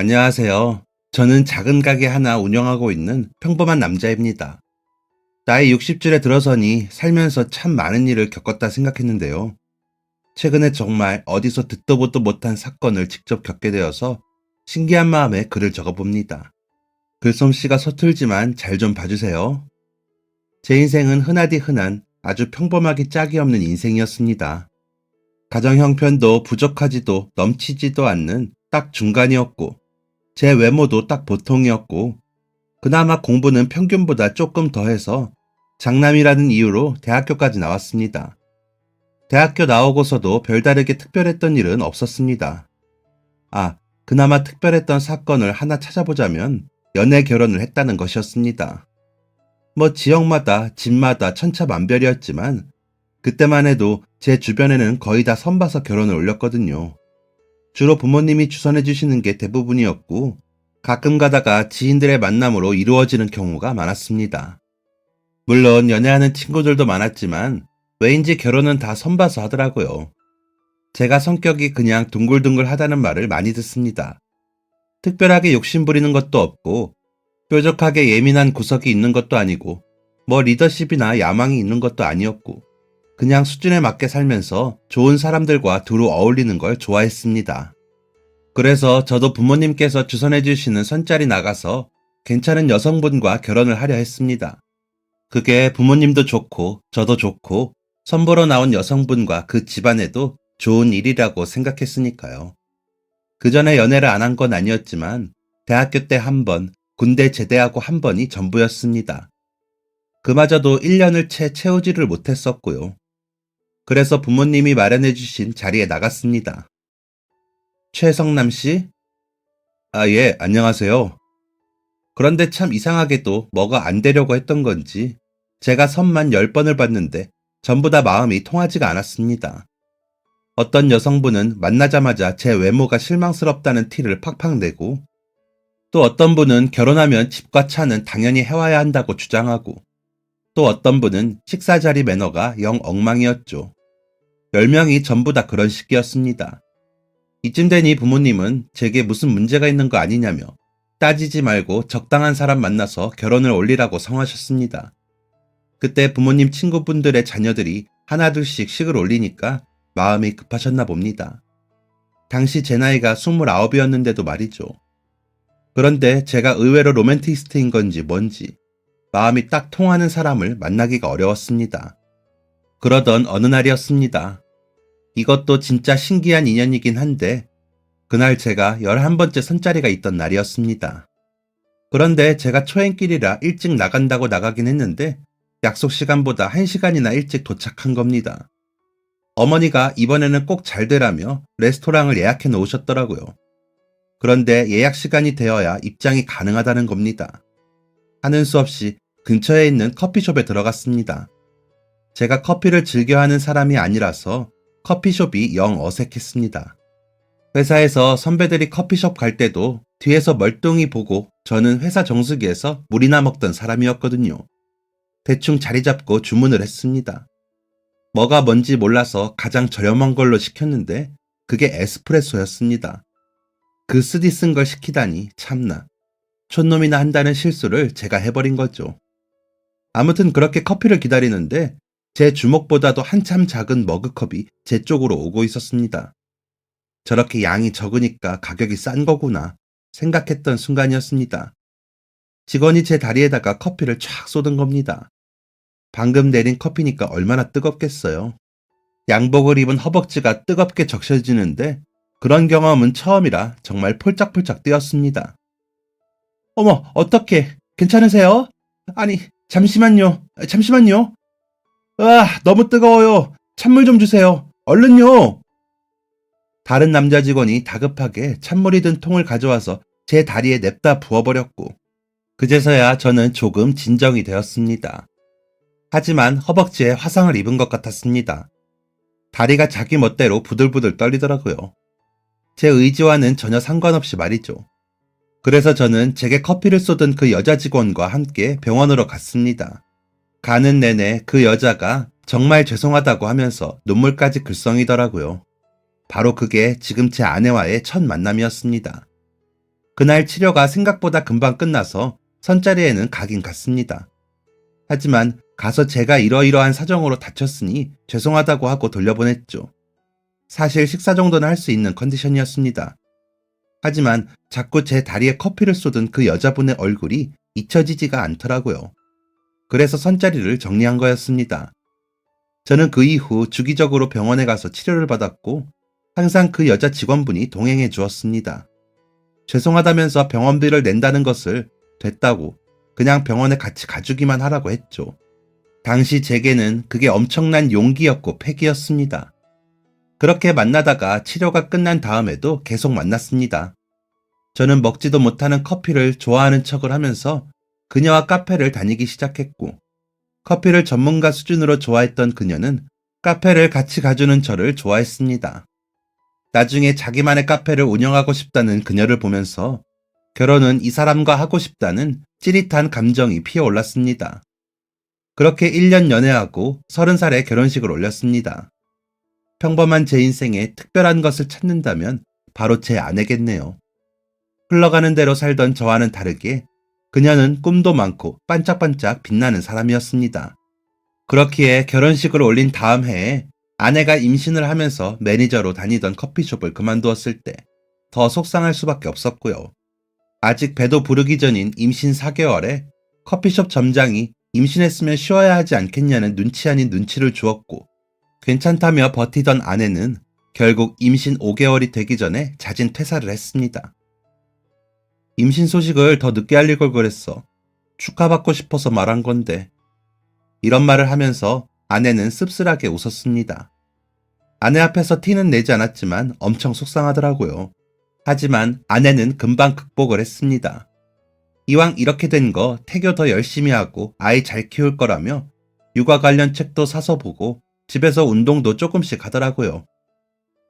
안녕하세요. 저는 작은 가게 하나 운영하고 있는 평범한 남자입니다. 나이 60줄에 들어서니 살면서 참 많은 일을 겪었다 생각했는데요. 최근에 정말 어디서 듣도 보도 못한 사건을 직접 겪게 되어서 신기한 마음에 글을 적어봅니다. 글솜씨가 서툴지만 잘 좀 봐주세요. 제 인생은 흔하디 흔한 아주 평범하기 짝이 없는 인생이었습니다. 가정 형편도 부족하지도 넘치지도 않는 딱 중간이었고, 제 외모도 딱 보통이었고, 그나마 공부는 평균보다 조금 더해서 장남이라는 이유로 대학교까지 나왔습니다. 대학교 나오고서도 별다르게 특별했던 일은 없었습니다. 아, 그나마 특별했던 사건을 하나 찾아보자면 연애 결혼을 했다는 것이었습니다. 뭐 지역마다 집마다 천차만별이었지만 그때만 해도 제 주변에는 거의 다 선봐서 결혼을 올렸거든요. 주로 부모님이 주선해 주시는 게 대부분이었고 가끔 가다가 지인들의 만남으로 이루어지는 경우가 많았습니다. 물론 연애하는 친구들도 많았지만 왜인지 결혼은 다 선봐서 하더라고요. 제가 성격이 그냥 둥글둥글하다는 말을 많이 듣습니다. 특별하게 욕심부리는 것도 없고 뾰족하게 예민한 구석이 있는 것도 아니고 뭐 리더십이나 야망이 있는 것도 아니었고 그냥 수준에 맞게 살면서 좋은 사람들과 두루 어울리는 걸 좋아했습니다. 그래서 저도 부모님께서 주선해 주시는 선자리 나가서 괜찮은 여성분과 결혼을 하려 했습니다. 그게 부모님도 좋고 저도 좋고 선보러 나온 여성분과 그 집안에도 좋은 일이라고 생각했으니까요. 그 전에 연애를 안 한 건 아니었지만 대학교 때 한 번, 군대 제대하고 한 번이 전부였습니다. 그마저도 1년을 채 채우지를 못했었고요. 그래서 부모님이 마련해 주신 자리에 나갔습니다. 최성남 씨? 아, 예, 안녕하세요. 그런데 참 이상하게도 뭐가 안 되려고 했던 건지 제가 선만 10번을 봤는데 전부 다 마음이 통하지가 않았습니다. 어떤 여성분은 만나자마자 제 외모가 실망스럽다는 티를 팍팍 내고 또 어떤 분은 결혼하면 집과 차는 당연히 해와야 한다고 주장하고 또 어떤 분은 식사 자리 매너가 영 엉망이었죠. 10명이 전부 다 그런 식이었습니다. 이쯤 되니 부모님은 제게 무슨 문제가 있는 거 아니냐며 따지지 말고 적당한 사람 만나서 결혼을 올리라고 성하셨습니다. 그때 부모님 친구분들의 자녀들이 하나둘씩 식을 올리니까 마음이 급하셨나 봅니다. 당시 제 나이가 29이었는데도 말이죠. 그런데 제가 의외로 로맨티스트인 건지 뭔지 마음이 딱 통하는 사람을 만나기가 어려웠습니다. 그러던 어느 날이었습니다. 이것도 진짜 신기한 인연이긴 한데 그날 제가 11번째 선자리가 있던 날이었습니다. 그런데 제가 초행길이라 일찍 나간다고 나가긴 했는데 약속 시간보다 1시간이나 일찍 도착한 겁니다. 어머니가 이번에는 꼭 잘 되라며 레스토랑을 예약해 놓으셨더라고요. 그런데 예약 시간이 되어야 입장이 가능하다는 겁니다. 하는 수 없이 근처에 있는 커피숍에 들어갔습니다. 제가 커피를 즐겨하는 사람이 아니라서 커피숍이 영 어색했습니다. 회사에서 선배들이 커피숍 갈 때도 뒤에서 멀뚱히 보고 저는 회사 정수기에서 물이나 먹던 사람이었거든요. 대충 자리 잡고 주문을 했습니다. 뭐가 뭔지 몰라서 가장 저렴한 걸로 시켰는데 그게 에스프레소였습니다. 그 쓰디 쓴 걸 시키다니 참나. 촌놈이나 한다는 실수를 제가 해버린 거죠. 아무튼 그렇게 커피를 기다리는데 제 주먹보다도 한참 작은 머그컵이 제 쪽으로 오고 있었습니다. 저렇게 양이 적으니까 가격이 싼 거구나 생각했던 순간이었습니다. 직원이 제 다리에다가 커피를 쫙 쏟은 겁니다. 방금 내린 커피니까 얼마나 뜨겁겠어요. 양복을 입은 허벅지가 뜨겁게 적셔지는데 그런 경험은 처음이라 정말 폴짝폴짝 뛰었습니다. 어머, 어떡해. 괜찮으세요? 아니, 잠시만요. 너무 뜨거워요. 찬물 좀 주세요. 얼른요. 다른 남자 직원이 다급하게 찬물이 든 통을 가져와서 제 다리에 냅다 부어버렸고 그제서야 저는 조금 진정이 되었습니다. 하지만 허벅지에 화상을 입은 것 같았습니다. 다리가 자기 멋대로 부들부들 떨리더라고요. 제 의지와는 전혀 상관없이 말이죠. 그래서 저는 제게 커피를 쏟은 그 여자 직원과 함께 병원으로 갔습니다. 가는 내내 그 여자가 정말 죄송하다고 하면서 눈물까지 글썽이더라고요. 바로 그게 지금 제 아내와의 첫 만남이었습니다. 그날 치료가 생각보다 금방 끝나서 선자리에는 가긴 갔습니다. 하지만 가서 제가 이러이러한 사정으로 다쳤으니 죄송하다고 하고 돌려보냈죠. 사실 식사 정도는 할 수 있는 컨디션이었습니다. 하지만 자꾸 제 다리에 커피를 쏟은 그 여자분의 얼굴이 잊혀지지가 않더라고요. 그래서 선자리를 정리한 거였습니다. 저는 그 이후 주기적으로 병원에 가서 치료를 받았고 항상 그 여자 직원분이 동행해 주었습니다. 죄송하다면서 병원비를 낸다는 것을 됐다고 그냥 병원에 같이 가주기만 하라고 했죠. 당시 제게는 그게 엄청난 용기였고 패기였습니다. 그렇게 만나다가 치료가 끝난 다음에도 계속 만났습니다. 저는 먹지도 못하는 커피를 좋아하는 척을 하면서 그녀와 카페를 다니기 시작했고 커피를 전문가 수준으로 좋아했던 그녀는 카페를 같이 가주는 저를 좋아했습니다. 나중에 자기만의 카페를 운영하고 싶다는 그녀를 보면서 결혼은 이 사람과 하고 싶다는 찌릿한 감정이 피어올랐습니다. 그렇게 1년 연애하고 30살에 결혼식을 올렸습니다. 평범한 제 인생에 특별한 것을 찾는다면 바로 제 아내겠네요. 흘러가는 대로 살던 저와는 다르게 그녀는 꿈도 많고 반짝반짝 빛나는 사람이었습니다. 그렇기에 결혼식을 올린 다음 해에 아내가 임신을 하면서 매니저로 다니던 커피숍을 그만두었을 때 더 속상할 수밖에 없었고요. 아직 배도 부르기 전인 임신 4개월에 커피숍 점장이 임신했으면 쉬어야 하지 않겠냐는 눈치 아닌 눈치를 주었고 괜찮다며 버티던 아내는 결국 임신 5개월이 되기 전에 자진 퇴사를 했습니다. 임신 소식을 더 늦게 알릴 걸 그랬어. 축하받고 싶어서 말한 건데. 이런 말을 하면서 아내는 씁쓸하게 웃었습니다. 아내 앞에서 티는 내지 않았지만 엄청 속상하더라고요. 하지만 아내는 금방 극복을 했습니다. 이왕 이렇게 된 거 태교 더 열심히 하고 아이 잘 키울 거라며 육아 관련 책도 사서 보고 집에서 운동도 조금씩 하더라고요.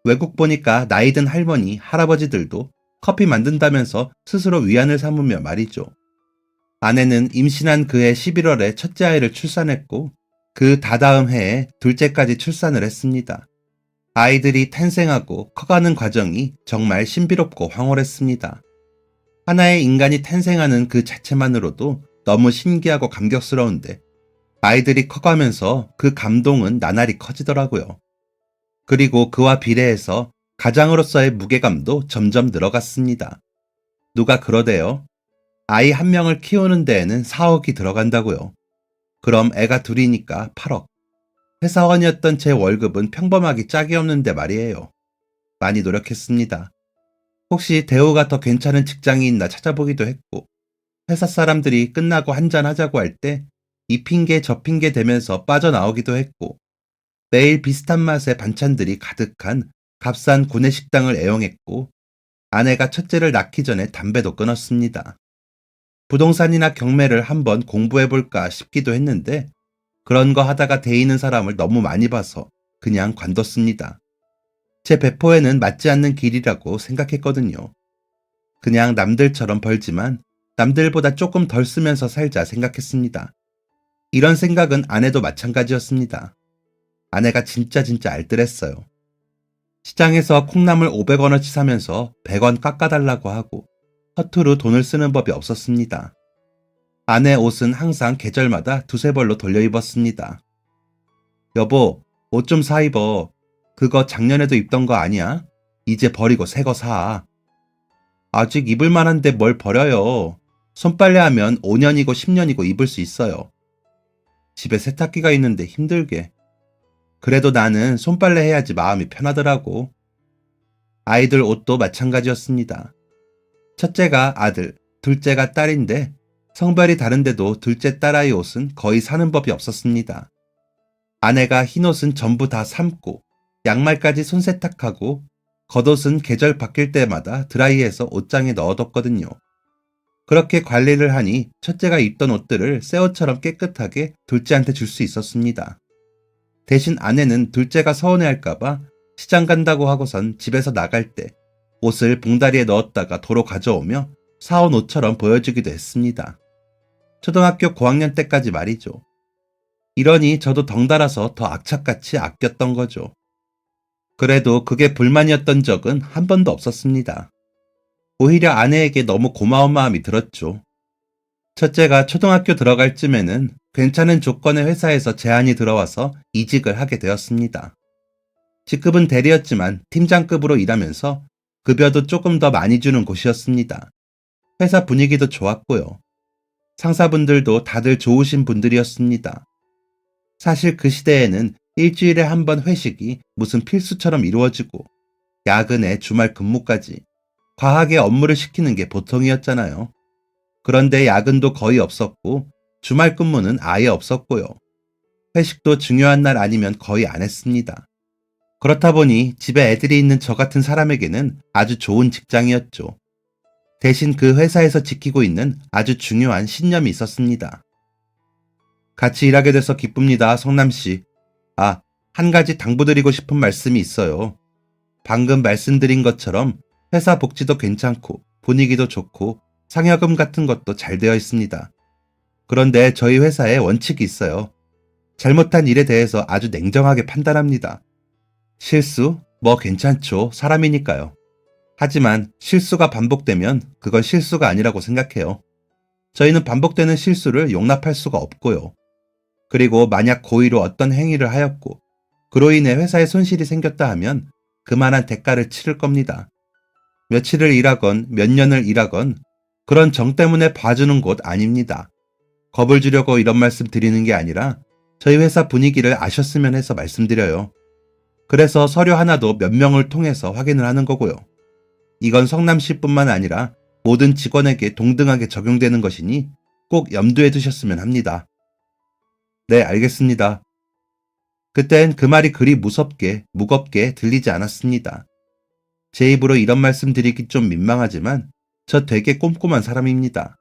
외국 보니까 나이 든 할머니, 할아버지들도 커피 만든다면서 스스로 위안을 삼으며 말이죠. 아내는 임신한 그해 11월에 첫째 아이를 출산했고 그 다다음 해에 둘째까지 출산을 했습니다. 아이들이 탄생하고 커가는 과정이 정말 신비롭고 황홀했습니다. 하나의 인간이 탄생하는 그 자체만으로도 너무 신기하고 감격스러운데 아이들이 커가면서 그 감동은 나날이 커지더라고요. 그리고 그와 비례해서 가장으로서의 무게감도 점점 늘어갔습니다. 누가 그러대요. 아이 한 명을 키우는 데에는 4억이 들어간다고요. 그럼 애가 둘이니까 8억. 회사원이었던 제 월급은 평범하기 짝이 없는데 말이에요. 많이 노력했습니다. 혹시 대우가 더 괜찮은 직장이 있나 찾아보기도 했고 회사 사람들이 끝나고 한잔 하자고 할 때 이 핑계 저 핑계 대면서 빠져나오기도 했고 매일 비슷한 맛의 반찬들이 가득한 값싼 구내식당을 애용했고 아내가 첫째를 낳기 전에 담배도 끊었습니다. 부동산이나 경매를 한번 공부해볼까 싶기도 했는데 그런 거 하다가 데이는 사람을 너무 많이 봐서 그냥 관뒀습니다. 제 배포에는 맞지 않는 길이라고 생각했거든요. 그냥 남들처럼 벌지만 남들보다 조금 덜 쓰면서 살자 생각했습니다. 이런 생각은 아내도 마찬가지였습니다. 아내가 진짜 알뜰했어요. 시장에서 콩나물 500원어치 사면서 100원 깎아달라고 하고 허투루 돈을 쓰는 법이 없었습니다. 아내 옷은 항상 계절마다 두세 벌로 돌려 입었습니다. 여보, 옷 좀 사 입어. 그거 작년에도 입던 거 아니야? 이제 버리고 새 거 사. 아직 입을 만한데 뭘 버려요. 손빨래하면 5년이고 10년이고 입을 수 있어요. 집에 세탁기가 있는데 힘들게. 그래도 나는 손빨래 해야지 마음이 편하더라고. 아이들 옷도 마찬가지였습니다. 첫째가 아들, 둘째가 딸인데 성별이 다른데도 둘째 딸아이 옷은 거의 사는 법이 없었습니다. 아내가 흰 옷은 전부 다 삶고 양말까지 손세탁하고 겉옷은 계절 바뀔 때마다 드라이해서 옷장에 넣어뒀거든요. 그렇게 관리를 하니 첫째가 입던 옷들을 새 옷처럼 깨끗하게 둘째한테 줄 수 있었습니다. 대신 아내는 둘째가 서운해할까봐 시장 간다고 하고선 집에서 나갈 때 옷을 봉다리에 넣었다가 도로 가져오며 사온 옷처럼 보여주기도 했습니다. 초등학교 고학년 때까지 말이죠. 이러니 저도 덩달아서 더 악착같이 아꼈던 거죠. 그래도 그게 불만이었던 적은 한 번도 없었습니다. 오히려 아내에게 너무 고마운 마음이 들었죠. 첫째가 초등학교 들어갈 쯤에는 괜찮은 조건의 회사에서 제안이 들어와서 이직을 하게 되었습니다. 직급은 대리였지만 팀장급으로 일하면서 급여도 조금 더 많이 주는 곳이었습니다. 회사 분위기도 좋았고요. 상사분들도 다들 좋으신 분들이었습니다. 사실 그 시대에는 일주일에 한 번 회식이 무슨 필수처럼 이루어지고 야근에 주말 근무까지 과하게 업무를 시키는 게 보통이었잖아요. 그런데 야근도 거의 없었고 주말 근무는 아예 없었고요. 회식도 중요한 날 아니면 거의 안 했습니다. 그렇다 보니 집에 애들이 있는 저 같은 사람에게는 아주 좋은 직장이었죠. 대신 그 회사에서 지키고 있는 아주 중요한 신념이 있었습니다. 같이 일하게 돼서 기쁩니다, 성남씨. 아, 한 가지 당부드리고 싶은 말씀이 있어요. 방금 말씀드린 것처럼 회사 복지도 괜찮고 분위기도 좋고 상여금 같은 것도 잘 되어 있습니다. 그런데 저희 회사에 원칙이 있어요. 잘못한 일에 대해서 아주 냉정하게 판단합니다. 실수? 뭐 괜찮죠. 사람이니까요. 하지만 실수가 반복되면 그건 실수가 아니라고 생각해요. 저희는 반복되는 실수를 용납할 수가 없고요. 그리고 만약 고의로 어떤 행위를 하였고 그로 인해 회사에 손실이 생겼다 하면 그만한 대가를 치를 겁니다. 며칠을 일하건 몇 년을 일하건 그런 정 때문에 봐주는 곳 아닙니다. 겁을 주려고 이런 말씀 드리는 게 아니라 저희 회사 분위기를 아셨으면 해서 말씀드려요. 그래서 서류 하나도 몇 명을 통해서 확인을 하는 거고요. 이건 성남시뿐만 아니라 모든 직원에게 동등하게 적용되는 것이니 꼭 염두에 두셨으면 합니다. 네, 알겠습니다. 그땐 그 말이 그리 무겁게 들리지 않았습니다. 제 입으로 이런 말씀 드리기 좀 민망하지만 저 되게 꼼꼼한 사람입니다.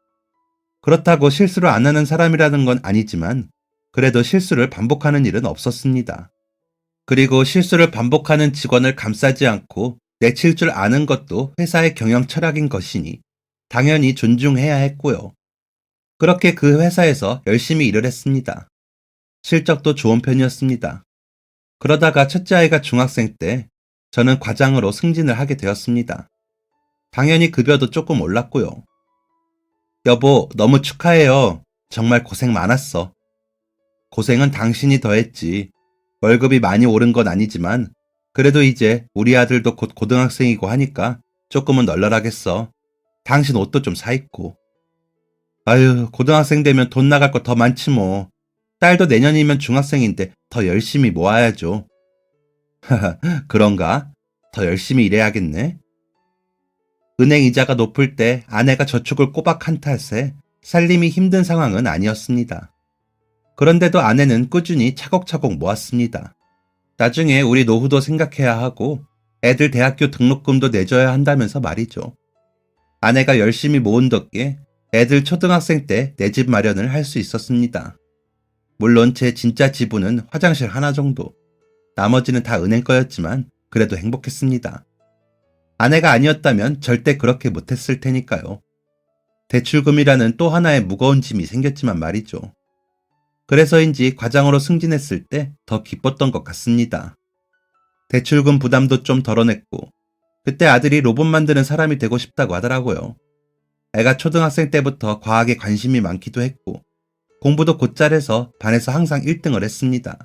그렇다고 실수를 안 하는 사람이라는 건 아니지만 그래도 실수를 반복하는 일은 없었습니다. 그리고 실수를 반복하는 직원을 감싸지 않고 내칠 줄 아는 것도 회사의 경영 철학인 것이니 당연히 존중해야 했고요. 그렇게 그 회사에서 열심히 일을 했습니다. 실적도 좋은 편이었습니다. 그러다가 첫째 아이가 중학생 때 저는 과장으로 승진을 하게 되었습니다. 당연히 급여도 조금 올랐고요. 여보, 너무 축하해요. 정말 고생 많았어. 고생은 당신이 더 했지. 월급이 많이 오른 건 아니지만 그래도 이제 우리 아들도 곧 고등학생이고 하니까 조금은 널널하겠어. 당신 옷도 좀 사입고. 아유, 고등학생 되면 돈 나갈 거 더 많지 뭐. 딸도 내년이면 중학생인데 더 열심히 모아야죠. 하하, 그런가? 더 열심히 일해야겠네. 은행 이자가 높을 때 아내가 저축을 꼬박한 탓에 살림이 힘든 상황은 아니었습니다. 그런데도 아내는 꾸준히 차곡차곡 모았습니다. 나중에 우리 노후도 생각해야 하고 애들 대학교 등록금도 내줘야 한다면서 말이죠. 아내가 열심히 모은 덕에 애들 초등학생 때 내 집 마련을 할 수 있었습니다. 물론 제 진짜 지분은 화장실 하나 정도. 나머지는 다 은행 거였지만 그래도 행복했습니다. 아내가 아니었다면 절대 그렇게 못했을 테니까요. 대출금이라는 또 하나의 무거운 짐이 생겼지만 말이죠. 그래서인지 과장으로 승진했을 때 더 기뻤던 것 같습니다. 대출금 부담도 좀 덜어냈고 그때 아들이 로봇 만드는 사람이 되고 싶다고 하더라고요. 애가 초등학생 때부터 과학에 관심이 많기도 했고 공부도 곧잘 해서 반에서 항상 1등을 했습니다.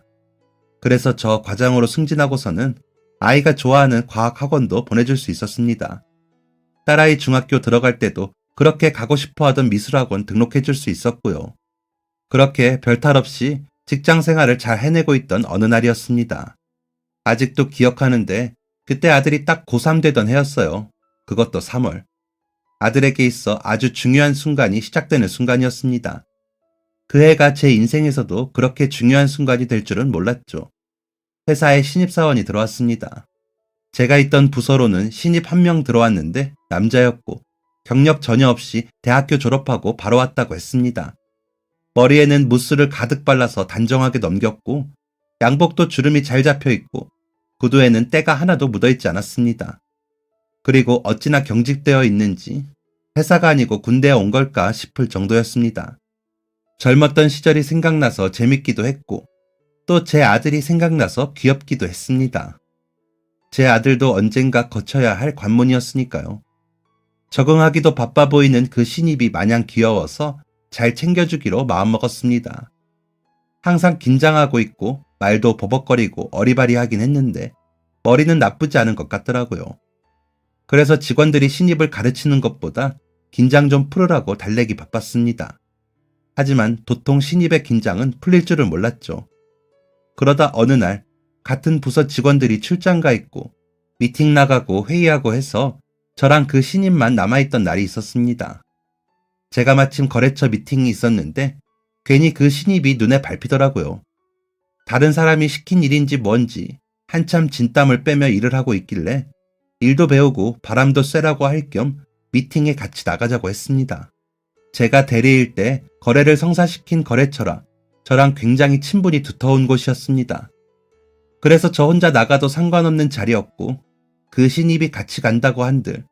그래서 저 과장으로 승진하고서는 아이가 좋아하는 과학학원도 보내줄 수 있었습니다. 딸아이 중학교 들어갈 때도 그렇게 가고 싶어하던 미술학원 등록해줄 수 있었고요. 그렇게 별탈 없이 직장 생활을 잘 해내고 있던 어느 날이었습니다. 아직도 기억하는데 그때 아들이 딱 고3 되던 해였어요. 그것도 3월. 아들에게 있어 아주 중요한 순간이 시작되는 순간이었습니다. 그 해가 제 인생에서도 그렇게 중요한 순간이 될 줄은 몰랐죠. 회사에 신입사원이 들어왔습니다. 제가 있던 부서로는 신입 한 명 들어왔는데 남자였고 경력 전혀 없이 대학교 졸업하고 바로 왔다고 했습니다. 머리에는 무스를 가득 발라서 단정하게 넘겼고 양복도 주름이 잘 잡혀 있고 구두에는 때가 하나도 묻어있지 않았습니다. 그리고 어찌나 경직되어 있는지 회사가 아니고 군대에 온 걸까 싶을 정도였습니다. 젊었던 시절이 생각나서 재밌기도 했고 또 제 아들이 생각나서 귀엽기도 했습니다. 제 아들도 언젠가 거쳐야 할 관문이었으니까요. 적응하기도 바빠 보이는 그 신입이 마냥 귀여워서 잘 챙겨주기로 마음먹었습니다. 항상 긴장하고 있고 말도 버벅거리고 어리바리하긴 했는데 머리는 나쁘지 않은 것 같더라고요. 그래서 직원들이 신입을 가르치는 것보다 긴장 좀 풀으라고 달래기 바빴습니다. 하지만 도통 신입의 긴장은 풀릴 줄을 몰랐죠. 그러다 어느 날 같은 부서 직원들이 출장 가 있고 미팅 나가고 회의하고 해서 저랑 그 신입만 남아있던 날이 있었습니다. 제가 마침 거래처 미팅이 있었는데 괜히 그 신입이 눈에 밟히더라고요. 다른 사람이 시킨 일인지 뭔지 한참 진땀을 빼며 일을 하고 있길래 일도 배우고 바람도 쐬라고 할 겸 미팅에 같이 나가자고 했습니다. 제가 대리일 때 거래를 성사시킨 거래처라 저랑 굉장히 친분이 두터운 곳이었습니다. 그래서 저 혼자 나가도 상관없는 자리였고 그 신입이 같이 간다고 한들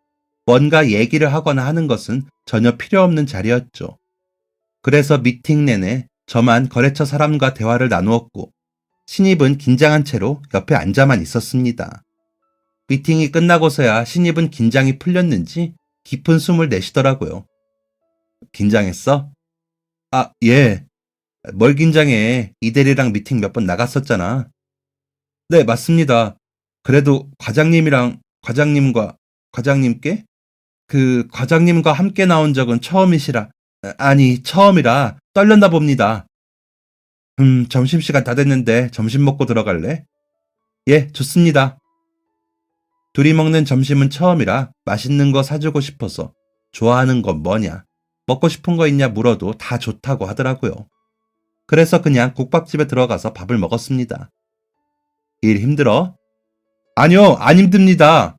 뭔가 얘기를 하거나 하는 것은 전혀 필요 없는 자리였죠. 그래서 미팅 내내 저만 거래처 사람과 대화를 나누었고 신입은 긴장한 채로 옆에 앉아만 있었습니다. 미팅이 끝나고서야 신입은 긴장이 풀렸는지 깊은 숨을 내쉬더라고요. 긴장했어? 아, 예. 뭘 긴장해. 이대리랑 미팅 몇 번 나갔었잖아. 네, 맞습니다. 그래도 과장님께? 그 과장님과 함께 나온 적은 처음이라 떨렸나 봅니다. 점심시간 다 됐는데 점심 먹고 들어갈래? 예, 좋습니다. 둘이 먹는 점심은 처음이라 맛있는 거 사주고 싶어서 좋아하는 건 뭐냐, 먹고 싶은 거 있냐 물어도 다 좋다고 하더라고요. 그래서 그냥 국밥집에 들어가서 밥을 먹었습니다. 일 힘들어? 아니요, 안 힘듭니다.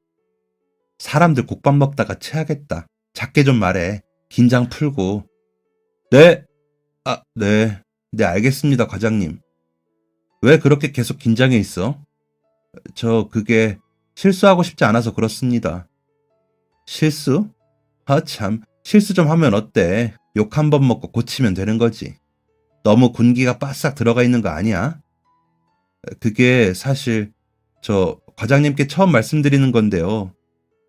사람들 국밥 먹다가 체하겠다. 작게 좀 말해. 긴장 풀고. 네? 네. 네, 알겠습니다, 과장님. 왜 그렇게 계속 긴장해 있어? 그게 실수하고 싶지 않아서 그렇습니다. 실수? 참, 실수 좀 하면 어때? 욕 한 번 먹고 고치면 되는 거지. 너무 군기가 바싹 들어가 있는 거 아니야? 그게 사실 과장님께 처음 말씀드리는 건데요.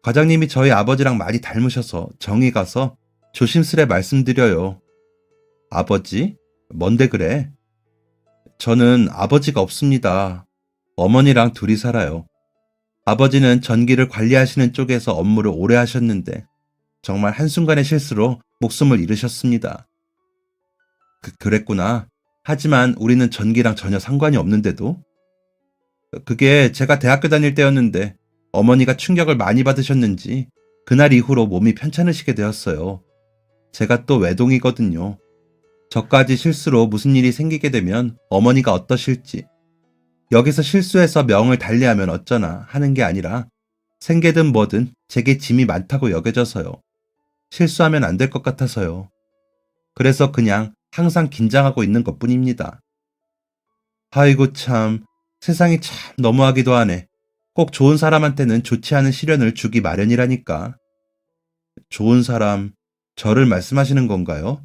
과장님이 저희 아버지랑 많이 닮으셔서 정이 가서 조심스레 말씀드려요. 아버지? 뭔데 그래? 저는 아버지가 없습니다. 어머니랑 둘이 살아요. 아버지는 전기를 관리하시는 쪽에서 업무를 오래 하셨는데 정말 한순간의 실수로 목숨을 잃으셨습니다. 그랬구나. 하지만 우리는 전기랑 전혀 상관이 없는데도? 그게 제가 대학교 다닐 때였는데 어머니가 충격을 많이 받으셨는지 그날 이후로 몸이 편찮으시게 되었어요. 제가 또 외동이거든요. 저까지 실수로 무슨 일이 생기게 되면 어머니가 어떠실지, 여기서 실수해서 명을 달리하면 어쩌나 하는 게 아니라 생계든 뭐든 제게 짐이 많다고 여겨져서요. 실수하면 안 될 것 같아서요. 그래서 그냥 항상 긴장하고 있는 것뿐입니다. 아이고 참, 세상이 참 너무하기도 하네. 꼭 좋은 사람한테는 좋지 않은 시련을 주기 마련이라니까. 좋은 사람, 저를 말씀하시는 건가요?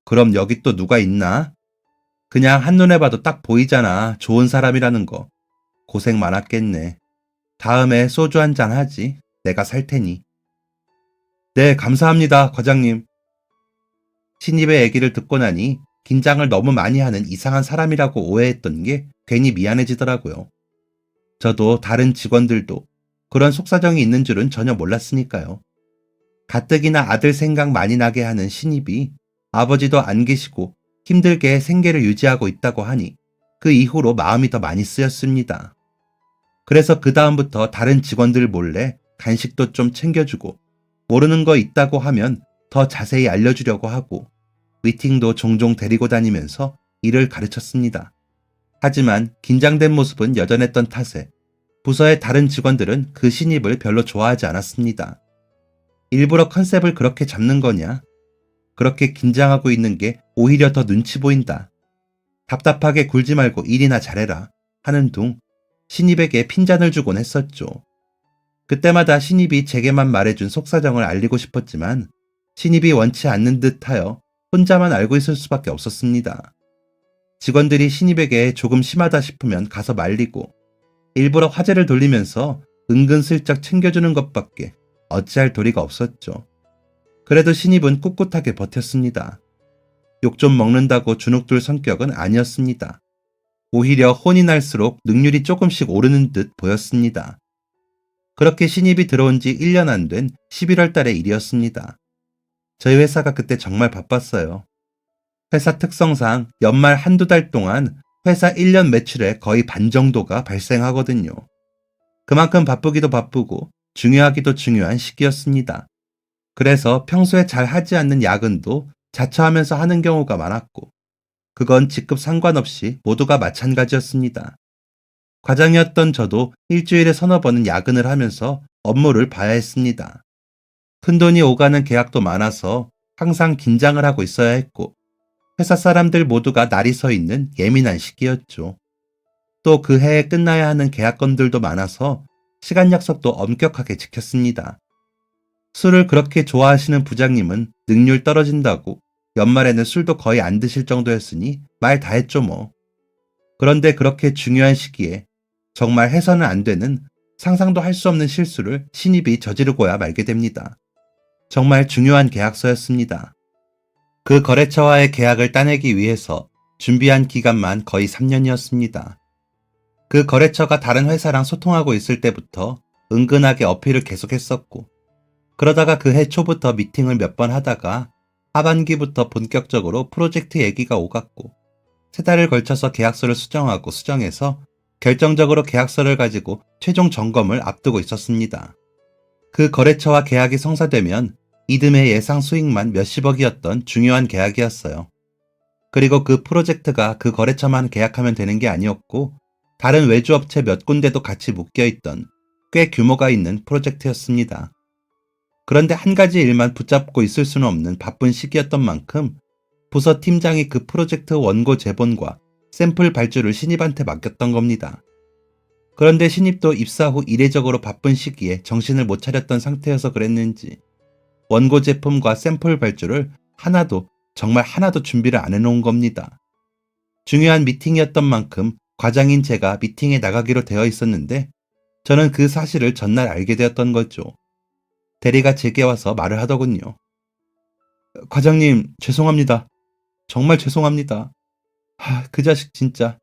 그럼 여기 또 누가 있나? 그냥 한눈에 봐도 딱 보이잖아, 좋은 사람이라는 거. 고생 많았겠네. 다음에 소주 한잔 하지. 내가 살 테니. 네, 감사합니다, 과장님. 신입의 얘기를 듣고 나니 긴장을 너무 많이 하는 이상한 사람이라고 오해했던 게 괜히 미안해지더라고요. 저도 다른 직원들도 그런 속사정이 있는 줄은 전혀 몰랐으니까요. 가뜩이나 아들 생각 많이 나게 하는 신입이 아버지도 안 계시고 힘들게 생계를 유지하고 있다고 하니 그 이후로 마음이 더 많이 쓰였습니다. 그래서 그 다음부터 다른 직원들 몰래 간식도 좀 챙겨주고 모르는 거 있다고 하면 더 자세히 알려주려고 하고 미팅도 종종 데리고 다니면서 일을 가르쳤습니다. 하지만 긴장된 모습은 여전했던 탓에 부서의 다른 직원들은 그 신입을 별로 좋아하지 않았습니다. 일부러 컨셉을 그렇게 잡는 거냐? 그렇게 긴장하고 있는 게 오히려 더 눈치 보인다. 답답하게 굴지 말고 일이나 잘해라 하는 둥 신입에게 핀잔을 주곤 했었죠. 그때마다 신입이 제게만 말해준 속사정을 알리고 싶었지만 신입이 원치 않는 듯하여 혼자만 알고 있을 수밖에 없었습니다. 직원들이 신입에게 조금 심하다 싶으면 가서 말리고 일부러 화제를 돌리면서 은근슬쩍 챙겨주는 것밖에 어찌할 도리가 없었죠. 그래도 신입은 꿋꿋하게 버텼습니다. 욕 좀 먹는다고 주눅들 성격은 아니었습니다. 오히려 혼이 날수록 능률이 조금씩 오르는 듯 보였습니다. 그렇게 신입이 들어온 지 1년 안 된 11월 달의 일이었습니다. 저희 회사가 그때 정말 바빴어요. 회사 특성상 연말 한두 달 동안 회사 1년 매출의 거의 반 정도가 발생하거든요. 그만큼 바쁘기도 바쁘고 중요하기도 중요한 시기였습니다. 그래서 평소에 잘 하지 않는 야근도 자처하면서 하는 경우가 많았고, 그건 직급 상관없이 모두가 마찬가지였습니다. 과장이었던 저도 일주일에 서너 번은 야근을 하면서 업무를 봐야 했습니다. 큰돈이 오가는 계약도 많아서 항상 긴장을 하고 있어야 했고, 회사 사람들 모두가 날이 서 있는 예민한 시기였죠. 또 그 해에 끝나야 하는 계약건들도 많아서 시간 약속도 엄격하게 지켰습니다. 술을 그렇게 좋아하시는 부장님은 능률 떨어진다고 연말에는 술도 거의 안 드실 정도였으니 말 다 했죠 뭐. 그런데 그렇게 중요한 시기에 정말 해서는 안 되는 상상도 할 수 없는 실수를 신입이 저지르고야 말게 됩니다. 정말 중요한 계약서였습니다. 그 거래처와의 계약을 따내기 위해서 준비한 기간만 거의 3년이었습니다. 그 거래처가 다른 회사랑 소통하고 있을 때부터 은근하게 어필을 계속했었고, 그러다가 그 해 초부터 미팅을 몇 번 하다가 하반기부터 본격적으로 프로젝트 얘기가 오갔고, 3달을 걸쳐서 계약서를 수정하고 수정해서 결정적으로 계약서를 가지고 최종 점검을 앞두고 있었습니다. 그 거래처와 계약이 성사되면 이듬해 예상 수익만 몇십억이었던 중요한 계약이었어요. 그리고 그 프로젝트가 그 거래처만 계약하면 되는 게 아니었고, 다른 외주업체 몇 군데도 같이 묶여있던 꽤 규모가 있는 프로젝트였습니다. 그런데 한 가지 일만 붙잡고 있을 수는 없는 바쁜 시기였던 만큼 부서 팀장이 그 프로젝트 원고 제본과 샘플 발주를 신입한테 맡겼던 겁니다. 그런데 신입도 입사 후 이례적으로 바쁜 시기에 정신을 못 차렸던 상태여서 그랬는지 원고 제품과 샘플 발주를 정말 하나도 준비를 안 해놓은 겁니다. 중요한 미팅이었던 만큼 과장인 제가 미팅에 나가기로 되어 있었는데 저는 그 사실을 전날 알게 되었던 거죠. 대리가 제게 와서 말을 하더군요. 과장님, 죄송합니다. 정말 죄송합니다. 그 자식 진짜.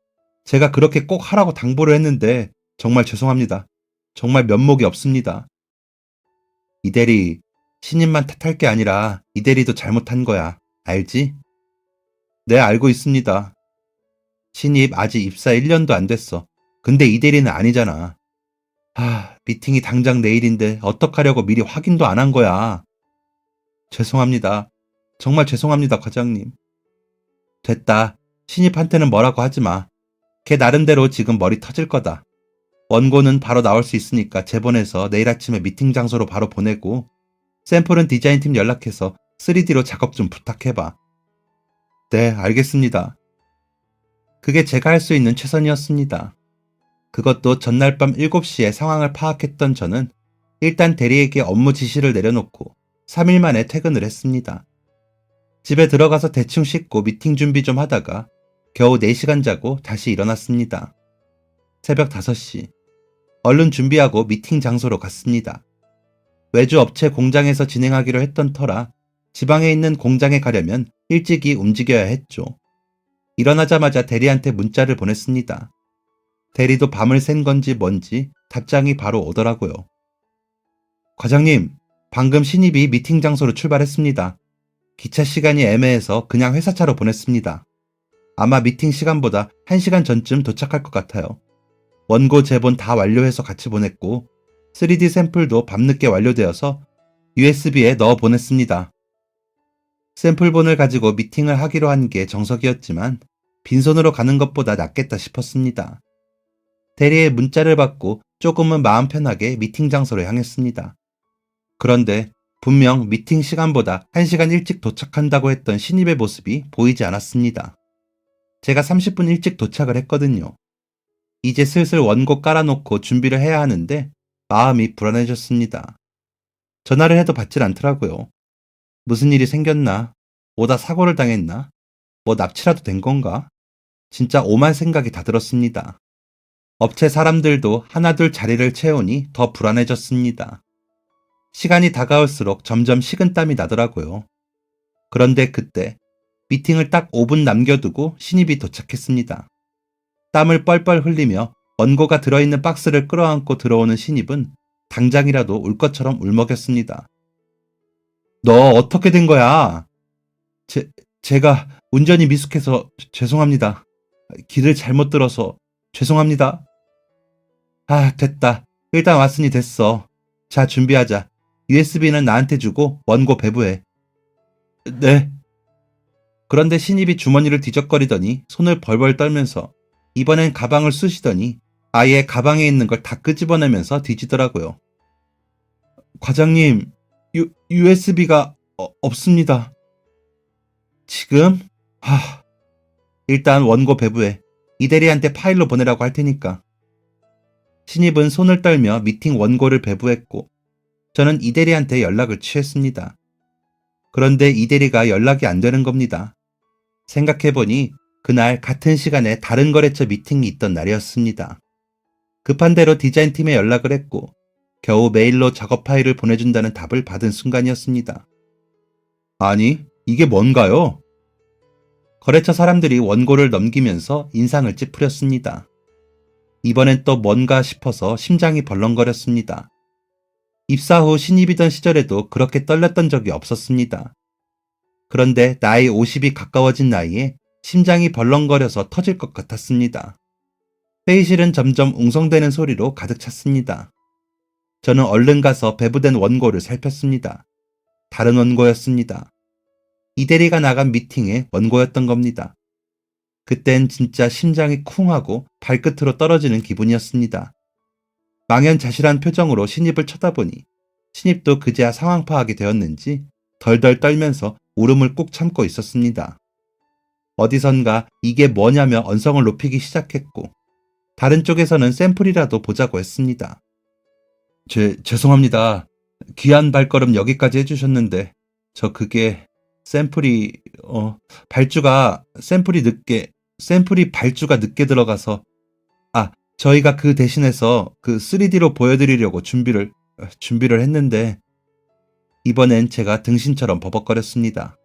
제가 그렇게 꼭 하라고 당부를 했는데 정말 죄송합니다. 정말 면목이 없습니다. 이 대리, 신입만 탓할 게 아니라 이 대리도 잘못한 거야. 알지? 네, 알고 있습니다. 신입 아직 입사 1년도 안 됐어. 근데 이 대리는 아니잖아. 미팅이 당장 내일인데 어떡하려고 미리 확인도 안 한 거야. 죄송합니다. 정말 죄송합니다, 과장님. 됐다. 신입한테는 뭐라고 하지 마. 걔 나름대로 지금 머리 터질 거다. 원고는 바로 나올 수 있으니까 제보내서 내일 아침에 미팅 장소로 바로 보내고, 샘플은 디자인팀 연락해서 3D로 작업 좀 부탁해봐. 네, 알겠습니다. 그게 제가 할 수 있는 최선이었습니다. 그것도 전날 밤 7시에 상황을 파악했던 저는 일단 대리에게 업무 지시를 내려놓고 3일 만에 퇴근을 했습니다. 집에 들어가서 대충 씻고 미팅 준비 좀 하다가 겨우 4시간 자고 다시 일어났습니다. 새벽 5시. 얼른 준비하고 미팅 장소로 갔습니다. 외주 업체 공장에서 진행하기로 했던 터라 지방에 있는 공장에 가려면 일찍이 움직여야 했죠. 일어나자마자 대리한테 문자를 보냈습니다. 대리도 밤을 샌 건지 뭔지 답장이 바로 오더라고요. 과장님, 방금 신입이 미팅 장소로 출발했습니다. 기차 시간이 애매해서 그냥 회사차로 보냈습니다. 아마 미팅 시간보다 1시간 전쯤 도착할 것 같아요. 원고 제본 다 완료해서 같이 보냈고 3D 샘플도 밤늦게 완료되어서 USB에 넣어 보냈습니다. 샘플본을 가지고 미팅을 하기로 한 게 정석이었지만 빈손으로 가는 것보다 낫겠다 싶었습니다. 대리의 문자를 받고 조금은 마음 편하게 미팅 장소로 향했습니다. 그런데 분명 미팅 시간보다 1시간 일찍 도착한다고 했던 신입의 모습이 보이지 않았습니다. 제가 30분 일찍 도착을 했거든요. 이제 슬슬 원고 깔아놓고 준비를 해야 하는데 마음이 불안해졌습니다. 전화를 해도 받질 않더라고요. 무슨 일이 생겼나? 오다 사고를 당했나? 뭐 납치라도 된 건가? 진짜 오만 생각이 다 들었습니다. 업체 사람들도 하나둘 자리를 채우니 더 불안해졌습니다. 시간이 다가올수록 점점 식은땀이 나더라고요. 그런데 그때 미팅을 딱 5분 남겨두고 신입이 도착했습니다. 땀을 뻘뻘 흘리며 원고가 들어있는 박스를 끌어안고 들어오는 신입은 당장이라도 울 것처럼 울먹였습니다. 너 어떻게 된 거야? 제가 운전이 미숙해서 죄송합니다. 길을 잘못 들어서 죄송합니다. 아, 됐다. 일단 왔으니 됐어. 자, 준비하자. USB는 나한테 주고 원고 배부해. 네. 그런데 신입이 주머니를 뒤적거리더니 손을 벌벌 떨면서 이번엔 가방을 쑤시더니 아예 가방에 있는 걸 다 끄집어내면서 뒤지더라고요. 과장님, USB가 없습니다. 지금? 일단 원고 배부해. 이대리한테 파일로 보내라고 할 테니까. 신입은 손을 떨며 미팅 원고를 배부했고 저는 이대리한테 연락을 취했습니다. 그런데 이대리가 연락이 안 되는 겁니다. 생각해보니 그날 같은 시간에 다른 거래처 미팅이 있던 날이었습니다. 급한 대로 디자인팀에 연락을 했고 겨우 메일로 작업 파일을 보내준다는 답을 받은 순간이었습니다. 아니, 이게 뭔가요? 거래처 사람들이 원고를 넘기면서 인상을 찌푸렸습니다. 이번엔 또 뭔가 싶어서 심장이 벌렁거렸습니다. 입사 후 신입이던 시절에도 그렇게 떨렸던 적이 없었습니다. 그런데 나이 50이 가까워진 나이에 심장이 벌렁거려서 터질 것 같았습니다. 회의실은 점점 웅성대는 소리로 가득 찼습니다. 저는 얼른 가서 배부된 원고를 살폈습니다. 다른 원고였습니다. 이대리가 나간 미팅의 원고였던 겁니다. 그땐 진짜 심장이 쿵하고 발끝으로 떨어지는 기분이었습니다. 망연자실한 표정으로 신입을 쳐다보니 신입도 그제야 상황 파악이 되었는지 덜덜 떨면서 울음을 꾹 참고 있었습니다. 어디선가 이게 뭐냐며 언성을 높이기 시작했고 다른 쪽에서는 샘플이라도 보자고 했습니다. 죄송합니다. 귀한 발걸음 여기까지 해주셨는데 저 그게 샘플이 발주가 늦게 들어가서 저희가 그 대신해서 그 3D로 보여드리려고 준비를 했는데 이번엔 제가 등신처럼 버벅거렸습니다.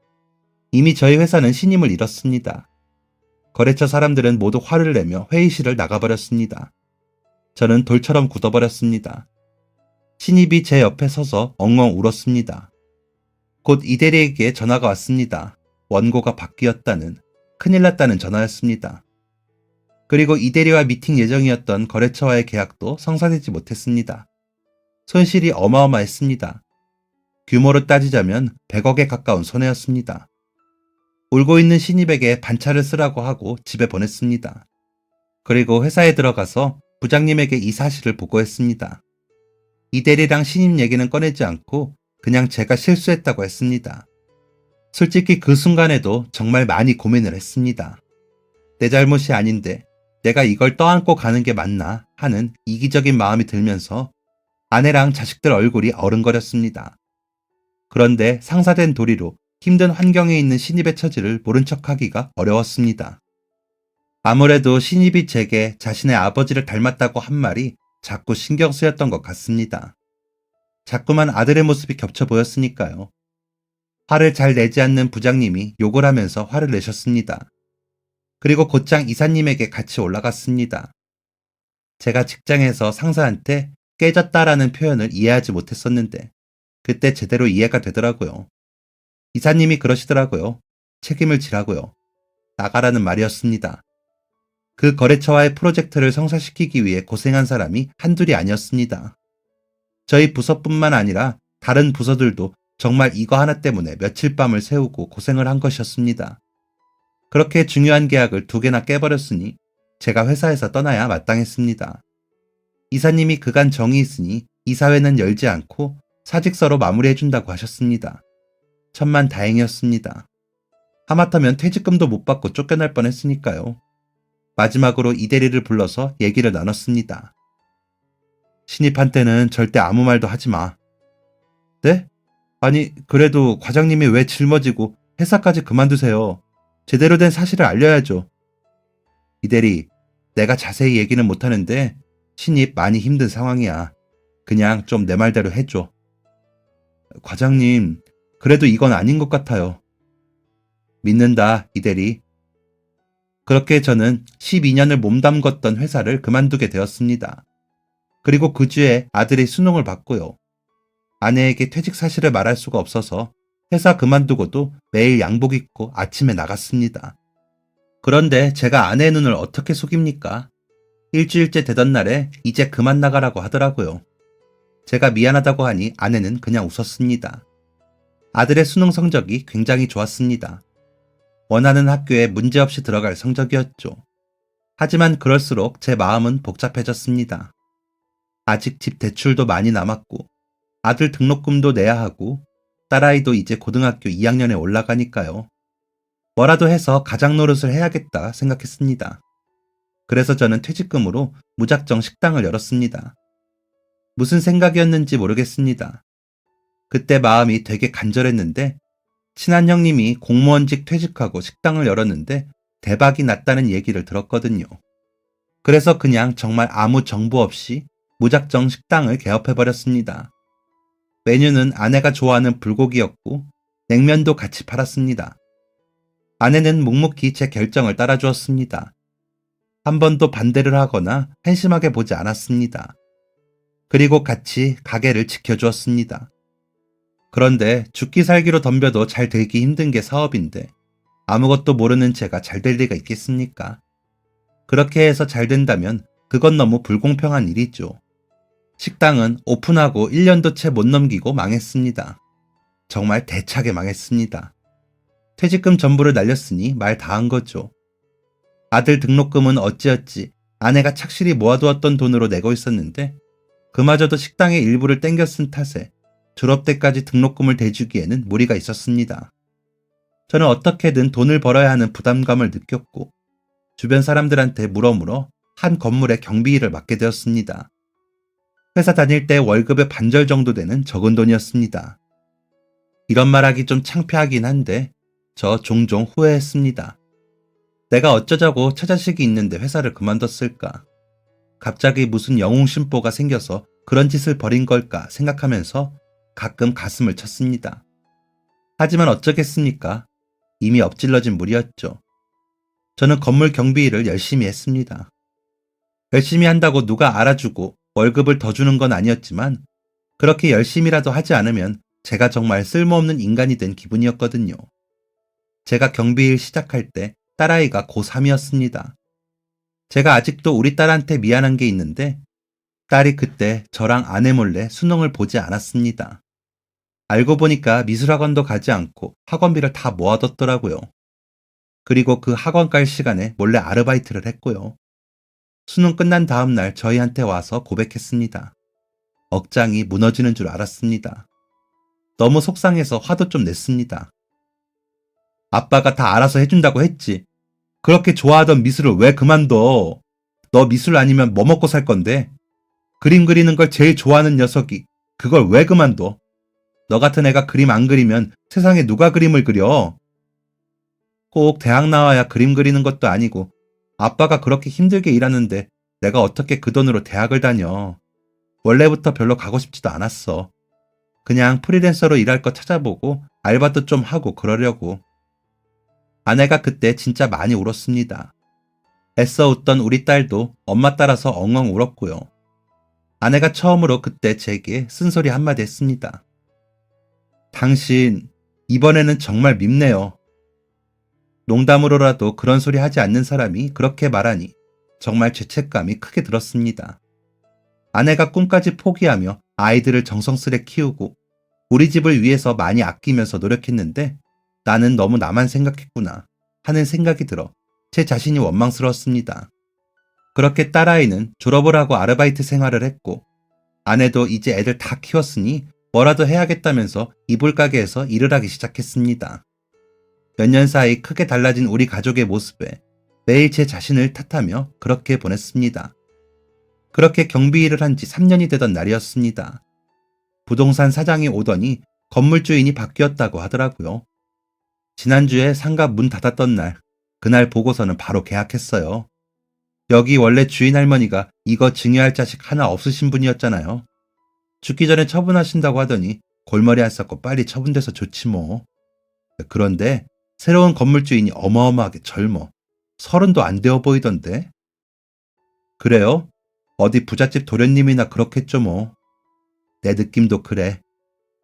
이미 저희 회사는 신임을 잃었습니다. 거래처 사람들은 모두 화를 내며 회의실을 나가버렸습니다. 저는 돌처럼 굳어버렸습니다. 신입이 제 옆에 서서 엉엉 울었습니다. 곧 이대리에게 전화가 왔습니다. 원고가 바뀌었다는, 큰일 났다는 전화였습니다. 그리고 이대리와 미팅 예정이었던 거래처와의 계약도 성사되지 못했습니다. 손실이 어마어마했습니다. 규모로 따지자면 100억에 가까운 손해였습니다. 울고 있는 신입에게 반차를 쓰라고 하고 집에 보냈습니다. 그리고 회사에 들어가서 부장님에게 이 사실을 보고했습니다. 이대리랑 신입 얘기는 꺼내지 않고 그냥 제가 실수했다고 했습니다. 솔직히 그 순간에도 정말 많이 고민을 했습니다. 내 잘못이 아닌데 내가 이걸 떠안고 가는 게 맞나 하는 이기적인 마음이 들면서 아내랑 자식들 얼굴이 어른거렸습니다. 그런데 상사된 도리로 힘든 환경에 있는 신입의 처지를 모른 척하기가 어려웠습니다. 아무래도 신입이 제게 자신의 아버지를 닮았다고 한 말이 자꾸 신경 쓰였던 것 같습니다. 자꾸만 아들의 모습이 겹쳐 보였으니까요. 화를 잘 내지 않는 부장님이 욕을 하면서 화를 내셨습니다. 그리고 곧장 이사님에게 같이 올라갔습니다. 제가 직장에서 상사한테 깨졌다라는 표현을 이해하지 못했었는데 그때 제대로 이해가 되더라고요. 이사님이 그러시더라고요. 책임을 지라고요. 나가라는 말이었습니다. 그 거래처와의 프로젝트를 성사시키기 위해 고생한 사람이 한둘이 아니었습니다. 저희 부서뿐만 아니라 다른 부서들도 정말 이거 하나 때문에 며칠 밤을 새우고 고생을 한 것이었습니다. 그렇게 중요한 계약을 2개나 깨버렸으니 제가 회사에서 떠나야 마땅했습니다. 이사님이 그간 정이 있으니 이사회는 열지 않고 사직서로 마무리해준다고 하셨습니다. 천만다행이었습니다. 하마터면 퇴직금도 못 받고 쫓겨날 뻔했으니까요. 마지막으로 이대리를 불러서 얘기를 나눴습니다. 신입한테는 절대 아무 말도 하지 마. 네? 아니, 그래도 과장님이 왜 짊어지고 회사까지 그만두세요. 제대로 된 사실을 알려야죠. 이대리, 내가 자세히 얘기는 못하는데 신입 많이 힘든 상황이야. 그냥 좀 내 말대로 해줘. 과장님, 그래도 이건 아닌 것 같아요. 믿는다, 이 대리. 그렇게 저는 12년을 몸담궜던 회사를 그만두게 되었습니다. 그리고 그 주에 아들이 수능을 봤고요. 아내에게 퇴직 사실을 말할 수가 없어서 회사 그만두고도 매일 양복 입고 아침에 나갔습니다. 그런데 제가 아내의 눈을 어떻게 속입니까? 일주일째 되던 날에 이제 그만 나가라고 하더라고요. 제가 미안하다고 하니 아내는 그냥 웃었습니다. 아들의 수능 성적이 굉장히 좋았습니다. 원하는 학교에 문제없이 들어갈 성적이었죠. 하지만 그럴수록 제 마음은 복잡해졌습니다. 아직 집 대출도 많이 남았고, 아들 등록금도 내야 하고, 딸아이도 이제 고등학교 2학년에 올라가니까요. 뭐라도 해서 가장 노릇을 해야겠다 생각했습니다. 그래서 저는 퇴직금으로 무작정 식당을 열었습니다. 무슨 생각이었는지 모르겠습니다. 그때 마음이 되게 간절했는데 친한 형님이 공무원직 퇴직하고 식당을 열었는데 대박이 났다는 얘기를 들었거든요. 그래서 그냥 정말 아무 정보 없이 무작정 식당을 개업해버렸습니다. 메뉴는 아내가 좋아하는 불고기였고 냉면도 같이 팔았습니다. 아내는 묵묵히 제 결정을 따라주었습니다. 한 번도 반대를 하거나 한심하게 보지 않았습니다. 그리고 같이 가게를 지켜주었습니다. 그런데 죽기 살기로 덤벼도 잘 되기 힘든 게 사업인데 아무것도 모르는 제가 잘 될 리가 있겠습니까? 그렇게 해서 잘 된다면 그건 너무 불공평한 일이죠. 식당은 오픈하고 1년도 채 못 넘기고 망했습니다. 정말 대차게 망했습니다. 퇴직금 전부를 날렸으니 말 다 한 거죠. 아들 등록금은 어찌어찌 아내가 착실히 모아두었던 돈으로 내고 있었는데 그마저도 식당의 일부를 땡겨 쓴 탓에 졸업 때까지 등록금을 대주기에는 무리가 있었습니다. 저는 어떻게든 돈을 벌어야 하는 부담감을 느꼈고 주변 사람들한테 물어물어 한 건물의 경비일을 맡게 되었습니다. 회사 다닐 때 월급의 반절 정도 되는 적은 돈이었습니다. 이런 말하기 좀 창피하긴 한데 저 종종 후회했습니다. 내가 어쩌자고 처자식이 있는데 회사를 그만뒀을까? 갑자기 무슨 영웅심보가 생겨서 그런 짓을 벌인 걸까 생각하면서 가끔 가슴을 쳤습니다. 하지만 어쩌겠습니까? 이미 엎질러진 물이었죠. 저는 건물 경비일을 열심히 했습니다. 열심히 한다고 누가 알아주고 월급을 더 주는 건 아니었지만 그렇게 열심히라도 하지 않으면 제가 정말 쓸모없는 인간이 된 기분이었거든요. 제가 경비일 시작할 때 딸아이가 고3이었습니다. 제가 아직도 우리 딸한테 미안한 게 있는데 딸이 그때 저랑 아내 몰래 수능을 보지 않았습니다. 알고 보니까 미술학원도 가지 않고 학원비를 다 모아뒀더라고요. 그리고 그 학원 갈 시간에 몰래 아르바이트를 했고요. 수능 끝난 다음 날 저희한테 와서 고백했습니다. 억장이 무너지는 줄 알았습니다. 너무 속상해서 화도 좀 냈습니다. 아빠가 다 알아서 해준다고 했지. 그렇게 좋아하던 미술을 왜 그만둬? 너 미술 아니면 뭐 먹고 살 건데? 그림 그리는 걸 제일 좋아하는 녀석이 그걸 왜 그만둬? 너 같은 애가 그림 안 그리면 세상에 누가 그림을 그려? 꼭 대학 나와야 그림 그리는 것도 아니고 아빠가 그렇게 힘들게 일하는데 내가 어떻게 그 돈으로 대학을 다녀? 원래부터 별로 가고 싶지도 않았어. 그냥 프리랜서로 일할 거 찾아보고 알바도 좀 하고 그러려고. 아내가 그때 진짜 많이 울었습니다. 애써 웃던 우리 딸도 엄마 따라서 엉엉 울었고요. 아내가 처음으로 그때 제게 쓴소리 한마디 했습니다. 당신, 이번에는 정말 밉네요. 농담으로라도 그런 소리 하지 않는 사람이 그렇게 말하니 정말 죄책감이 크게 들었습니다. 아내가 꿈까지 포기하며 아이들을 정성스레 키우고 우리 집을 위해서 많이 아끼면서 노력했는데 나는 너무 나만 생각했구나 하는 생각이 들어 제 자신이 원망스러웠습니다. 그렇게 딸아이는 졸업을 하고 아르바이트 생활을 했고 아내도 이제 애들 다 키웠으니 뭐라도 해야겠다면서 이불 가게에서 일을 하기 시작했습니다. 몇 년 사이 크게 달라진 우리 가족의 모습에 매일 제 자신을 탓하며 그렇게 보냈습니다. 그렇게 경비 일을 한 지 3년이 되던 날이었습니다. 부동산 사장이 오더니 건물 주인이 바뀌었다고 하더라고요. 지난주에 상가 문 닫았던 날, 그날 보고서는 바로 계약했어요. 여기 원래 주인 할머니가 이거 증여할 자식 하나 없으신 분이었잖아요. 죽기 전에 처분하신다고 하더니 골머리 안 쌌고 빨리 처분돼서 좋지 뭐. 그런데 새로운 건물 주인이 어마어마하게 젊어. 30도 안 되어 보이던데. 그래요? 어디 부잣집 도련님이나 그렇겠죠 뭐. 내 느낌도 그래.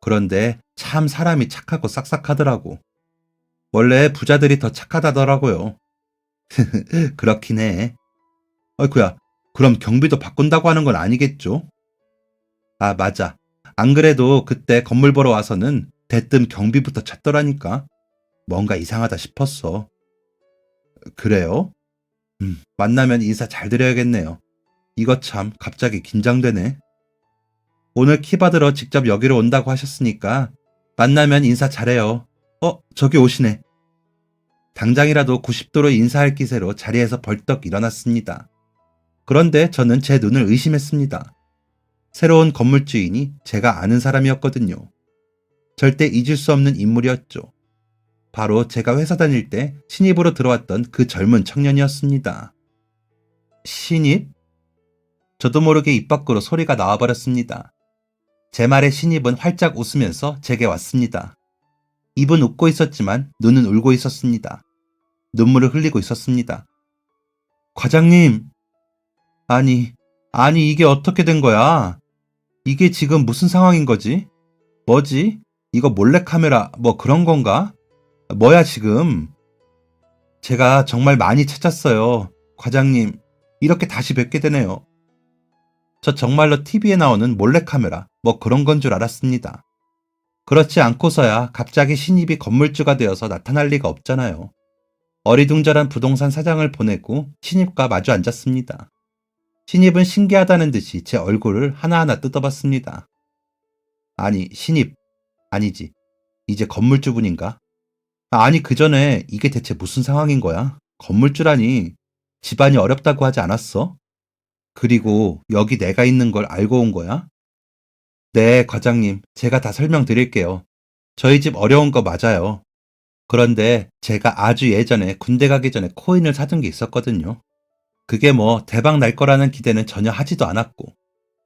그런데 참 사람이 착하고 싹싹하더라고. 원래 부자들이 더 착하다더라고요. 그렇긴 해. 어이쿠야, 그럼 경비도 바꾼다고 하는 건 아니겠죠? 아, 맞아. 안 그래도 그때 건물 보러 와서는 대뜸 경비부터 찾더라니까. 뭔가 이상하다 싶었어. 그래요? 만나면 인사 잘 드려야겠네요. 이거 참 갑자기 긴장되네. 오늘 키 받으러 직접 여기로 온다고 하셨으니까 만나면 인사 잘해요. 저기 오시네. 당장이라도 90도로 인사할 기세로 자리에서 벌떡 일어났습니다. 그런데 저는 제 눈을 의심했습니다. 새로운 건물 주인이 제가 아는 사람이었거든요. 절대 잊을 수 없는 인물이었죠. 바로 제가 회사 다닐 때 신입으로 들어왔던 그 젊은 청년이었습니다. 신입? 저도 모르게 입 밖으로 소리가 나와버렸습니다. 제 말에 신입은 활짝 웃으면서 제게 왔습니다. 입은 웃고 있었지만 눈은 울고 있었습니다. 눈물을 흘리고 있었습니다. 과장님! 아니 이게 어떻게 된 거야? 이게 지금 무슨 상황인 거지? 뭐지? 이거 몰래카메라 뭐 그런 건가? 뭐야 지금? 제가 정말 많이 찾았어요. 과장님, 이렇게 다시 뵙게 되네요. 저 정말로 TV에 나오는 몰래카메라 뭐 그런 건 줄 알았습니다. 그렇지 않고서야 갑자기 신입이 건물주가 되어서 나타날 리가 없잖아요. 어리둥절한 부동산 사장을 보내고 신입과 마주 앉았습니다. 신입은 신기하다는 듯이 제 얼굴을 하나하나 뜯어봤습니다. 아니, 신입. 아니지. 이제 건물주분인가? 아니, 그 전에 이게 대체 무슨 상황인 거야? 건물주라니. 집안이 어렵다고 하지 않았어? 그리고 여기 내가 있는 걸 알고 온 거야? 네, 과장님. 제가 다 설명드릴게요. 저희 집 어려운 거 맞아요. 그런데 제가 아주 예전에 군대 가기 전에 코인을 사둔 게 있었거든요. 그게 뭐 대박 날 거라는 기대는 전혀 하지도 않았고,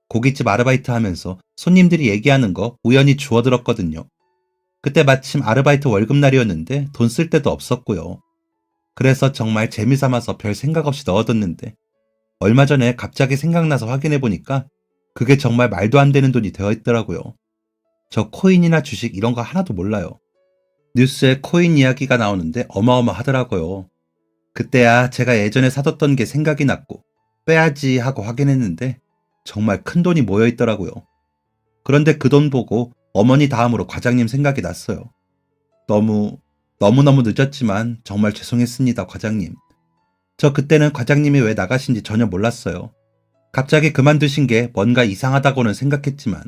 고깃집 아르바이트 하면서 손님들이 얘기하는 거 우연히 주워들었거든요. 그때 마침 아르바이트 월급날이었는데 돈 쓸 데도 없었고요. 그래서 정말 재미삼아서 별 생각 없이 넣어뒀는데 얼마 전에 갑자기 생각나서 확인해보니까 그게 정말 말도 안 되는 돈이 되어 있더라고요. 저 코인이나 주식 이런 거 하나도 몰라요. 뉴스에 코인 이야기가 나오는데 어마어마하더라고요. 그때야 제가 예전에 사뒀던 게 생각이 났고 빼야지 하고 확인했는데 정말 큰 돈이 모여 있더라고요. 그런데 그 돈 보고 어머니 다음으로 과장님 생각이 났어요. 너무너무 늦었지만 정말 죄송했습니다, 과장님. 저 그때는 과장님이 왜 나가신지 전혀 몰랐어요. 갑자기 그만두신 게 뭔가 이상하다고는 생각했지만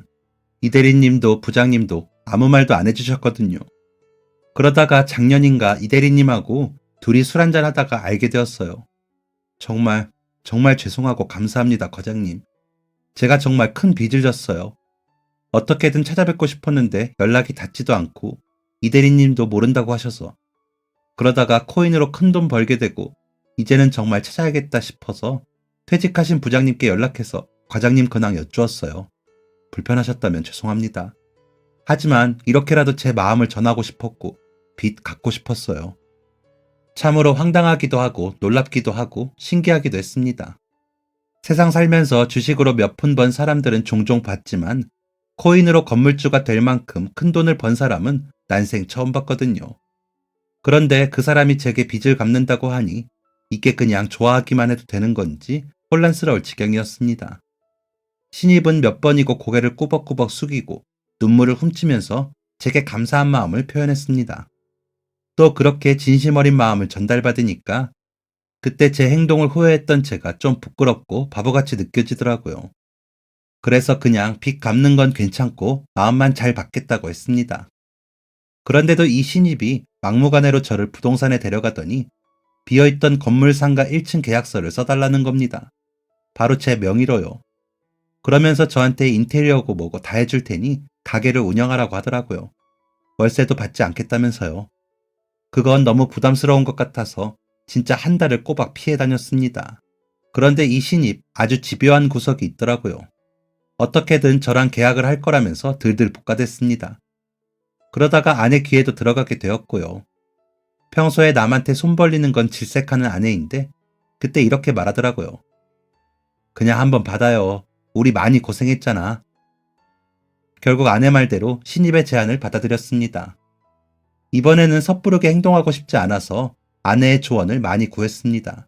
이 대리님도 부장님도 아무 말도 안 해주셨거든요. 그러다가 작년인가 이 대리님하고 둘이 술 한잔 하다가 알게 되었어요. 정말 죄송하고 감사합니다, 과장님. 제가 정말 큰 빚을 졌어요. 어떻게든 찾아뵙고 싶었는데 연락이 닿지도 않고 이 대리님도 모른다고 하셔서 그러다가 코인으로 큰 돈 벌게 되고 이제는 정말 찾아야겠다 싶어서 퇴직하신 부장님께 연락해서 과장님 근황 여쭈었어요. 불편하셨다면 죄송합니다. 하지만 이렇게라도 제 마음을 전하고 싶었고 빚 갚고 싶었어요. 참으로 황당하기도 하고 놀랍기도 하고 신기하기도 했습니다. 세상 살면서 주식으로 몇 푼 번 사람들은 종종 봤지만 코인으로 건물주가 될 만큼 큰 돈을 번 사람은 난생 처음 봤거든요. 그런데 그 사람이 제게 빚을 갚는다고 하니 이게 그냥 좋아하기만 해도 되는 건지 혼란스러울 지경이었습니다. 신입은 몇 번이고 고개를 꾸벅꾸벅 숙이고 눈물을 훔치면서 제게 감사한 마음을 표현했습니다. 또 그렇게 진심 어린 마음을 전달받으니까 그때 제 행동을 후회했던 제가 좀 부끄럽고 바보같이 느껴지더라고요. 그래서 그냥 빚 갚는 건 괜찮고 마음만 잘 받겠다고 했습니다. 그런데도 이 신입이 막무가내로 저를 부동산에 데려가더니 비어있던 건물 상가 1층 계약서를 써달라는 겁니다. 바로 제 명의로요. 그러면서 저한테 인테리어고 뭐고 다 해줄 테니 가게를 운영하라고 하더라고요. 월세도 받지 않겠다면서요. 그건 너무 부담스러운 것 같아서 진짜 한 달을 꼬박 피해 다녔습니다. 그런데 이 신입 아주 집요한 구석이 있더라고요. 어떻게든 저랑 계약을 할 거라면서 들들 볶아댔습니다. 그러다가 아내 귀에도 들어가게 되었고요. 평소에 남한테 손 벌리는 건 질색하는 아내인데 그때 이렇게 말하더라고요. 그냥 한번 받아요. 우리 많이 고생했잖아. 결국 아내 말대로 신입의 제안을 받아들였습니다. 이번에는 섣부르게 행동하고 싶지 않아서 아내의 조언을 많이 구했습니다.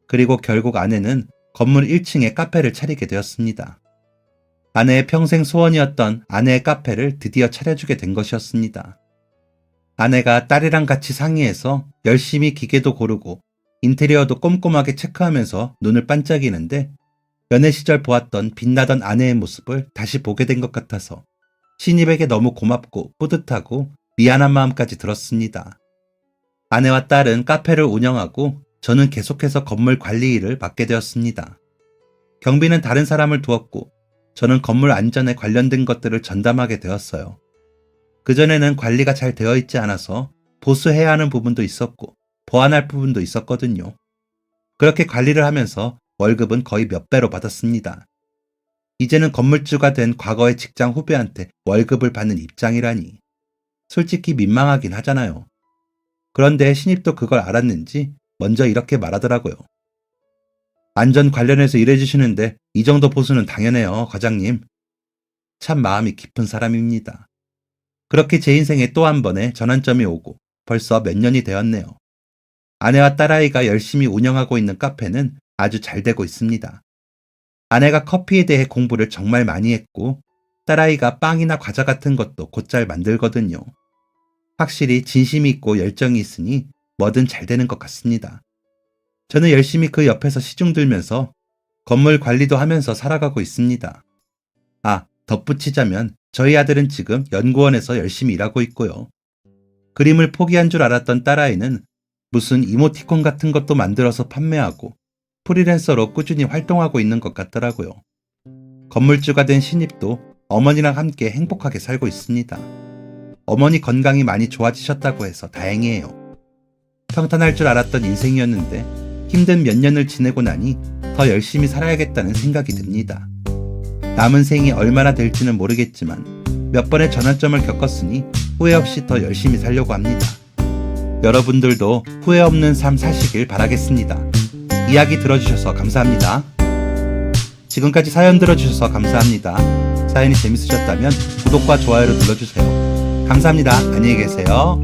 그리고 결국 아내는 건물 1층에 카페를 차리게 되었습니다. 아내의 평생 소원이었던 아내의 카페를 드디어 차려주게 된 것이었습니다. 아내가 딸이랑 같이 상의해서 열심히 기계도 고르고 인테리어도 꼼꼼하게 체크하면서 눈을 반짝이는데 연애 시절 보았던 빛나던 아내의 모습을 다시 보게 된 것 같아서 신입에게 너무 고맙고 뿌듯하고 미안한 마음까지 들었습니다. 아내와 딸은 카페를 운영하고 저는 계속해서 건물 관리 일을 맡게 되었습니다. 경비는 다른 사람을 두었고 저는 건물 안전에 관련된 것들을 전담하게 되었어요. 그전에는 관리가 잘 되어 있지 않아서 보수해야 하는 부분도 있었고 보완할 부분도 있었거든요. 그렇게 관리를 하면서 월급은 거의 몇 배로 받았습니다. 이제는 건물주가 된 과거의 직장 후배한테 월급을 받는 입장이라니. 솔직히 민망하긴 하잖아요. 그런데 신입도 그걸 알았는지 먼저 이렇게 말하더라고요. 안전 관련해서 일해주시는데 이 정도 보수는 당연해요, 과장님. 참 마음이 깊은 사람입니다. 그렇게 제 인생에 또 한 번의 전환점이 오고 벌써 몇 년이 되었네요. 아내와 딸아이가 열심히 운영하고 있는 카페는 아주 잘 되고 있습니다. 아내가 커피에 대해 공부를 정말 많이 했고 딸아이가 빵이나 과자 같은 것도 곧잘 만들거든요. 확실히 진심이 있고 열정이 있으니 뭐든 잘 되는 것 같습니다. 저는 열심히 그 옆에서 시중 들면서 건물 관리도 하면서 살아가고 있습니다. 아, 덧붙이자면 저희 아들은 지금 연구원에서 열심히 일하고 있고요. 그림을 포기한 줄 알았던 딸아이는 무슨 이모티콘 같은 것도 만들어서 판매하고 프리랜서로 꾸준히 활동하고 있는 것 같더라고요. 건물주가 된 신입도 어머니랑 함께 행복하게 살고 있습니다. 어머니 건강이 많이 좋아지셨다고 해서 다행이에요. 평탄할 줄 알았던 인생이었는데 힘든 몇 년을 지내고 나니 더 열심히 살아야겠다는 생각이 듭니다. 남은 생이 얼마나 될지는 모르겠지만 몇 번의 전환점을 겪었으니 후회 없이 더 열심히 살려고 합니다. 여러분들도 후회 없는 삶 사시길 바라겠습니다. 이야기 들어주셔서 감사합니다. 지금까지 사연 들어주셔서 감사합니다. 사연이 재밌으셨다면 구독과 좋아요를 눌러주세요. 감사합니다. 안녕히 계세요.